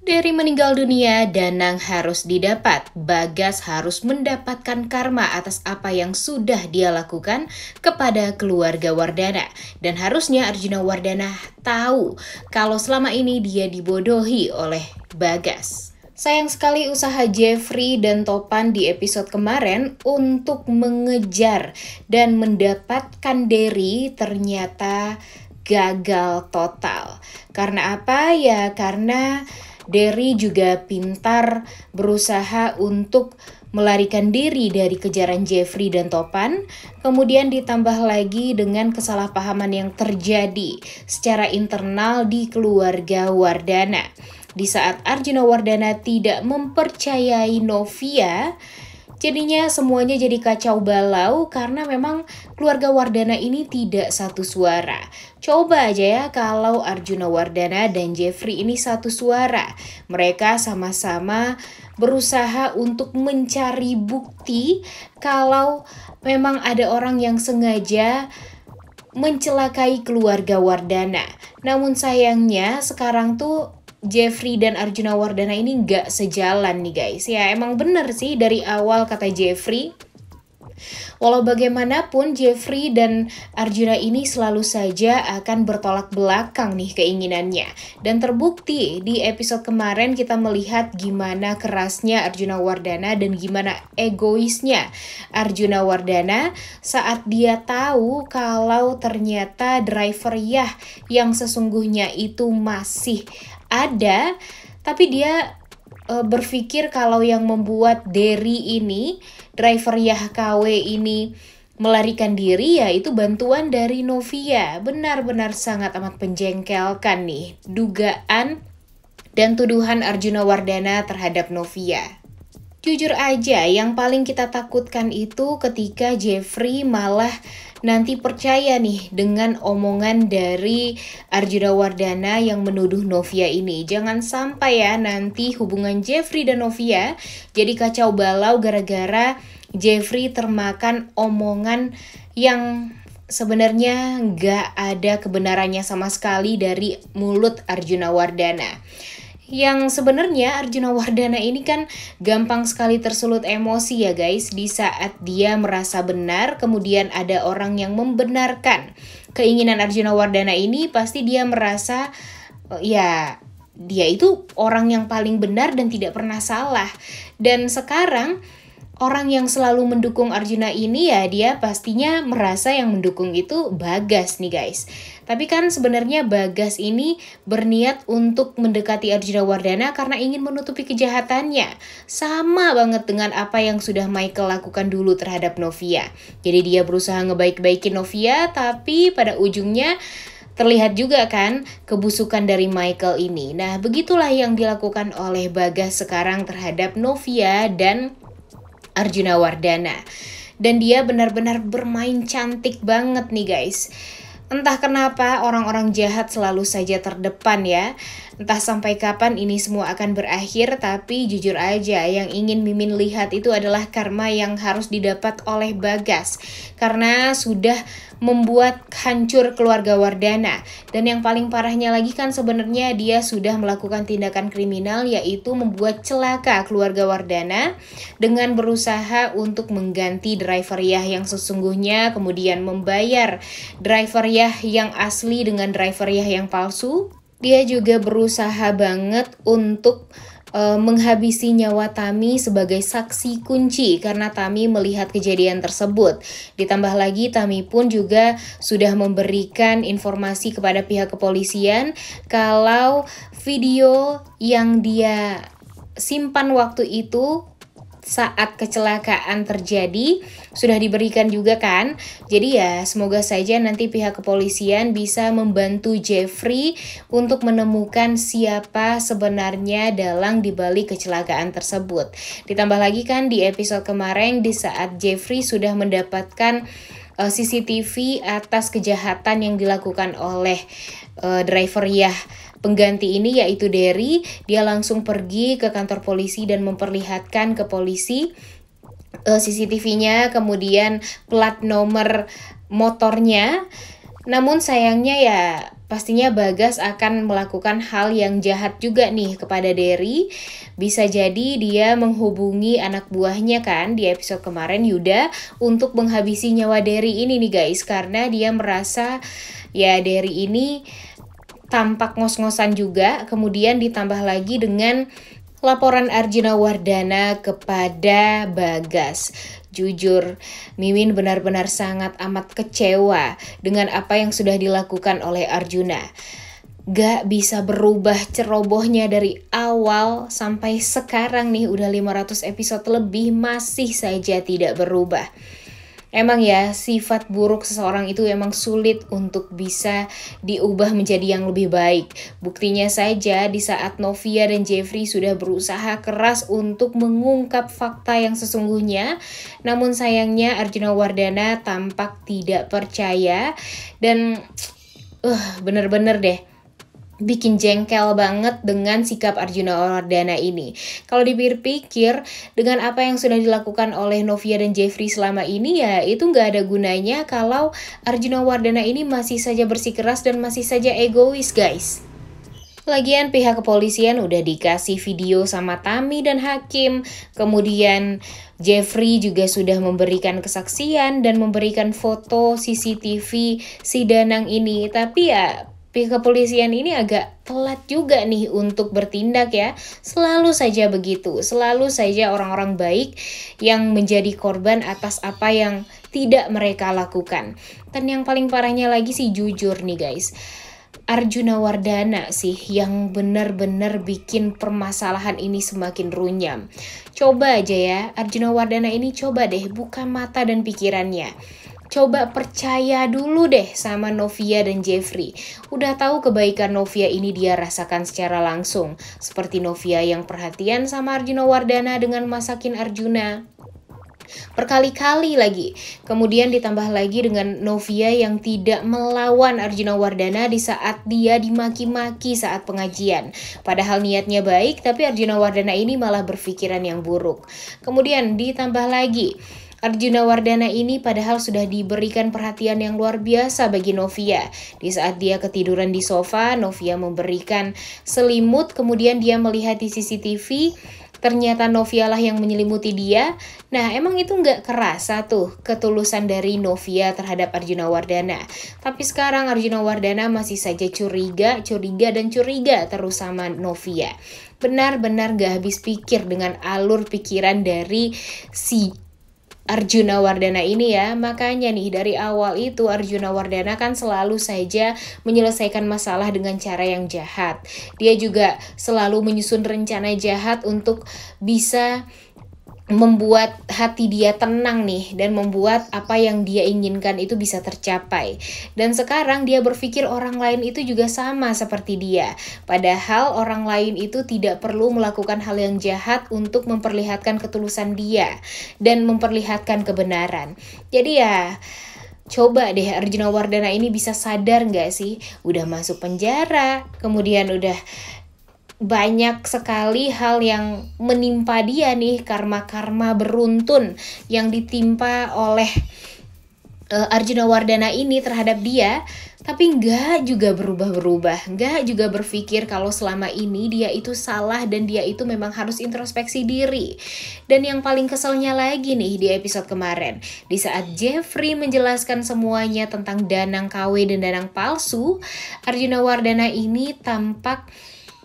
Derry meninggal dunia, Danang harus didapat. Bagas harus mendapatkan karma atas apa yang sudah dia lakukan kepada keluarga Wardana. Dan harusnya Arjuna Wardana tahu kalau selama ini dia dibodohi oleh Bagas. Sayang sekali usaha Jeffrey dan Topan di episode kemarin untuk mengejar dan mendapatkan Derry ternyata gagal total. Karena apa? Ya karena Derry juga pintar berusaha untuk melarikan diri dari kejaran Jeffrey dan Topan, kemudian ditambah lagi dengan kesalahpahaman yang terjadi secara internal di keluarga Wardana. Di saat Arjuna Wardana tidak mempercayai Novia, jadinya semuanya jadi kacau balau karena memang keluarga Wardana ini tidak satu suara. Coba aja ya kalau Arjuna Wardana dan Jeffrey ini satu suara. Mereka sama-sama berusaha untuk mencari bukti kalau memang ada orang yang sengaja mencelakai keluarga Wardana. Namun sayangnya sekarang tuh Jeffrey dan Arjuna Wardana ini nggak sejalan nih guys. Ya emang bener sih dari awal kata Jeffrey. Walau bagaimanapun Jeffrey dan Arjuna ini selalu saja akan bertolak belakang nih keinginannya. Dan terbukti di episode kemarin kita melihat gimana kerasnya Arjuna Wardana dan gimana egoisnya Arjuna Wardana saat dia tahu kalau ternyata driver Yah yang sesungguhnya itu masih ada, tapi dia berpikir kalau yang membuat Derry ini, driver Yah KW ini melarikan diri yaitu bantuan dari Novia. Benar-benar sangat amat menjengkelkan nih dugaan dan tuduhan Arjuna Wardana terhadap Novia. Jujur aja, yang paling kita takutkan itu ketika Jeffrey malah nanti percaya nih dengan omongan dari Arjuna Wardana yang menuduh Novia ini. Jangan sampai ya nanti hubungan Jeffrey dan Novia jadi kacau balau gara-gara Jeffrey termakan omongan yang sebenarnya nggak ada kebenarannya sama sekali dari mulut Arjuna Wardana. Yang sebenarnya Arjuna Wardana ini kan gampang sekali tersulut emosi ya guys. Di saat dia merasa benar, kemudian ada orang yang membenarkan keinginan Arjuna Wardana ini, pasti dia merasa ya dia itu orang yang paling benar dan tidak pernah salah. Dan sekarang orang yang selalu mendukung Arjuna ini ya dia pastinya merasa yang mendukung itu Bagas nih guys. Tapi kan sebenarnya Bagas ini berniat untuk mendekati Arjuna Wardana karena ingin menutupi kejahatannya. Sama banget dengan apa yang sudah Michael lakukan dulu terhadap Novia. Jadi dia berusaha ngebaik-baikin Novia, tapi pada ujungnya terlihat juga kan kebusukan dari Michael ini. Nah begitulah yang dilakukan oleh Bagas sekarang terhadap Novia dan Arjuna Wardana. Dan dia benar-benar bermain cantik banget nih guys. Entah kenapa orang-orang jahat selalu saja terdepan ya. Entah sampai kapan ini semua akan berakhir, tapi jujur aja yang ingin Mimin lihat itu adalah karma yang harus didapat oleh Bagas. Karena sudah membuat hancur keluarga Wardana. Dan yang paling parahnya lagi kan sebenarnya dia sudah melakukan tindakan kriminal, yaitu membuat celaka keluarga Wardana dengan berusaha untuk mengganti driver Yah yang sesungguhnya, kemudian membayar driver Yah yang asli dengan driver Yah yang palsu. Dia juga berusaha banget untuk menghabisi nyawa Tami sebagai saksi kunci karena Tami melihat kejadian tersebut. Ditambah lagi Tami pun juga sudah memberikan informasi kepada pihak kepolisian kalau video yang dia simpan waktu itu saat kecelakaan terjadi sudah diberikan juga kan. Jadi ya semoga saja nanti pihak kepolisian bisa membantu Jeffrey untuk menemukan siapa sebenarnya dalang dibalik kecelakaan tersebut. Ditambah lagi kan di episode kemarin di saat Jeffrey sudah mendapatkan CCTV atas kejahatan yang dilakukan oleh driver Yah pengganti ini yaitu Derry, dia langsung pergi ke kantor polisi dan memperlihatkan ke polisi CCTV-nya, kemudian plat nomor motornya. Namun sayangnya ya pastinya Bagas akan melakukan hal yang jahat juga nih kepada Derry. Bisa jadi dia menghubungi anak buahnya kan di episode kemarin, Yuda, untuk menghabisi nyawa Derry ini nih guys. Karena dia merasa ya Derry ini tampak ngos-ngosan juga. Kemudian ditambah lagi dengan laporan Arjuna Wardana kepada Bagas. Jujur, Mimin benar-benar sangat amat kecewa dengan apa yang sudah dilakukan oleh Arjuna. Gak bisa berubah cerobohnya dari awal sampai sekarang nih, udah 500 episode lebih masih saja tidak berubah. Emang ya, sifat buruk seseorang itu emang sulit untuk bisa diubah menjadi yang lebih baik. Buktinya saja di saat Novia dan Jeffrey sudah berusaha keras untuk mengungkap fakta yang sesungguhnya, namun sayangnya Arjuna Wardana tampak tidak percaya dan bener-bener deh bikin jengkel banget dengan sikap Arjuna Wardana ini. Kalau dipikir-pikir, dengan apa yang sudah dilakukan oleh Novia dan Jeffrey selama ini, ya itu nggak ada gunanya kalau Arjuna Wardana ini masih saja bersikeras dan masih saja egois, guys. Lagian pihak kepolisian udah dikasih video sama Tami dan Hakim. Kemudian Jeffrey juga sudah memberikan kesaksian dan memberikan foto CCTV si Danang ini. Tapi ya pihak kepolisian ini agak telat juga nih untuk bertindak ya. Selalu saja begitu, selalu saja orang-orang baik yang menjadi korban atas apa yang tidak mereka lakukan. Dan yang paling parahnya lagi sih, jujur nih guys, Arjuna Wardana sih yang benar-benar bikin permasalahan ini semakin runyam. Coba aja ya, Arjuna Wardana ini coba deh buka mata dan pikirannya. Coba percaya dulu deh sama Novia dan Jeffrey. Udah tahu kebaikan Novia ini dia rasakan secara langsung. Seperti Novia yang perhatian sama Arjuna Wardana dengan masakin Arjuna berkali-kali lagi. Kemudian ditambah lagi dengan Novia yang tidak melawan Arjuna Wardana di saat dia dimaki-maki saat pengajian. Padahal niatnya baik, tapi Arjuna Wardana ini malah berpikiran yang buruk. Kemudian ditambah lagi, Arjuna Wardana ini padahal sudah diberikan perhatian yang luar biasa bagi Novia. Di saat dia ketiduran di sofa, Novia memberikan selimut, kemudian dia melihat di CCTV, ternyata Novia lah yang menyelimuti dia. Nah, emang itu nggak kerasa tuh ketulusan dari Novia terhadap Arjuna Wardana. Tapi sekarang Arjuna Wardana masih saja curiga terus sama Novia. Benar-benar gak habis pikir dengan alur pikiran dari si Arjuna Wardana ini ya. Makanya nih dari awal itu Arjuna Wardana kan selalu saja menyelesaikan masalah dengan cara yang jahat. Dia juga selalu menyusun rencana jahat untuk bisa membuat hati dia tenang nih dan membuat apa yang dia inginkan itu bisa tercapai. Dan sekarang dia berpikir orang lain itu juga sama seperti dia. Padahal orang lain itu tidak perlu melakukan hal yang jahat untuk memperlihatkan ketulusan dia dan memperlihatkan kebenaran. Jadi ya coba deh Arjuna Wardana ini bisa sadar gak sih? Udah masuk penjara, kemudian udah banyak sekali hal yang menimpa dia nih, karma-karma beruntun yang ditimpa oleh Arjuna Wardana ini terhadap dia. Tapi nggak juga berubah-berubah, nggak juga berpikir kalau selama ini dia itu salah dan dia itu memang harus introspeksi diri. Dan yang paling keselnya lagi nih di episode kemarin, di saat Jeffrey menjelaskan semuanya tentang Danang KW dan Danang palsu, Arjuna Wardana ini tampak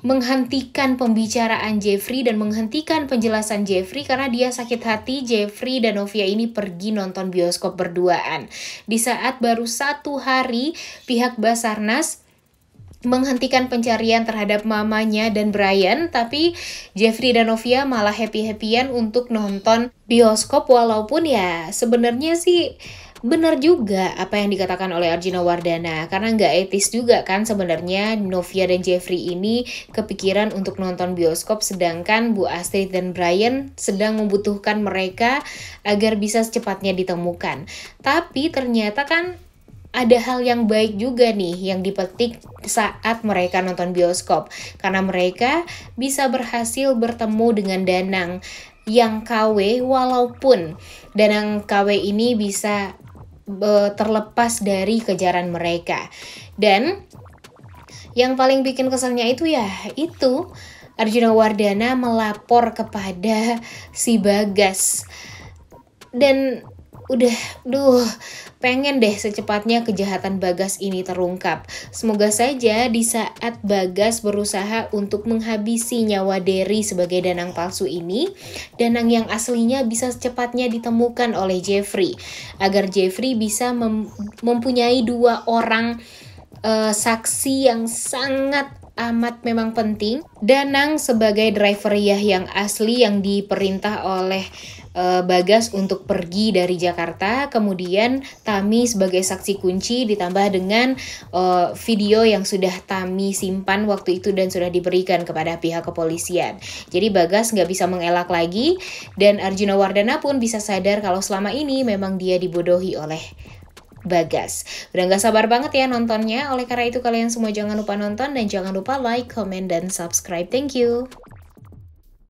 menghentikan pembicaraan Jeffrey dan menghentikan penjelasan Jeffrey karena dia sakit hati Jeffrey dan Novia ini pergi nonton bioskop berduaan. Di saat baru 1 hari pihak Basarnas menghentikan pencarian terhadap mamanya dan Brian, tapi Jeffrey dan Novia malah happy-happyan untuk nonton bioskop. Walaupun ya sebenarnya sih benar juga apa yang dikatakan oleh Arjuna Wardana, karena nggak etis juga kan sebenarnya Novia dan Jeffrey ini kepikiran untuk nonton bioskop sedangkan Bu Astrid dan Brian sedang membutuhkan mereka agar bisa secepatnya ditemukan. Tapi ternyata kan ada hal yang baik juga nih yang dipetik saat mereka nonton bioskop, karena mereka bisa berhasil bertemu dengan Danang yang KW, walaupun Danang KW ini bisa terlepas dari kejaran mereka. Dan Yang paling bikin keselnya itu ya itu Arjuna Wardana melapor kepada si Bagas. Dan udah, pengen deh secepatnya kejahatan Bagas ini terungkap. Semoga saja di saat Bagas berusaha untuk menghabisi nyawa Derry sebagai Danang palsu ini, Danang yang aslinya bisa secepatnya ditemukan oleh Jeffrey, agar Jeffrey bisa mempunyai 2 orang saksi yang sangat amat memang penting. Danang sebagai driver Yah yang asli yang diperintah oleh Bagas untuk pergi dari Jakarta, kemudian Tami sebagai saksi kunci ditambah dengan video yang sudah Tami simpan waktu itu dan sudah diberikan kepada pihak kepolisian. Jadi Bagas nggak bisa mengelak lagi dan Arjuna Wardana pun bisa sadar kalau selama ini memang dia dibodohi oleh Bagas. Udah gak sabar banget ya nontonnya. Oleh karena itu kalian semua jangan lupa nonton dan jangan lupa like, comment, dan subscribe. Thank you.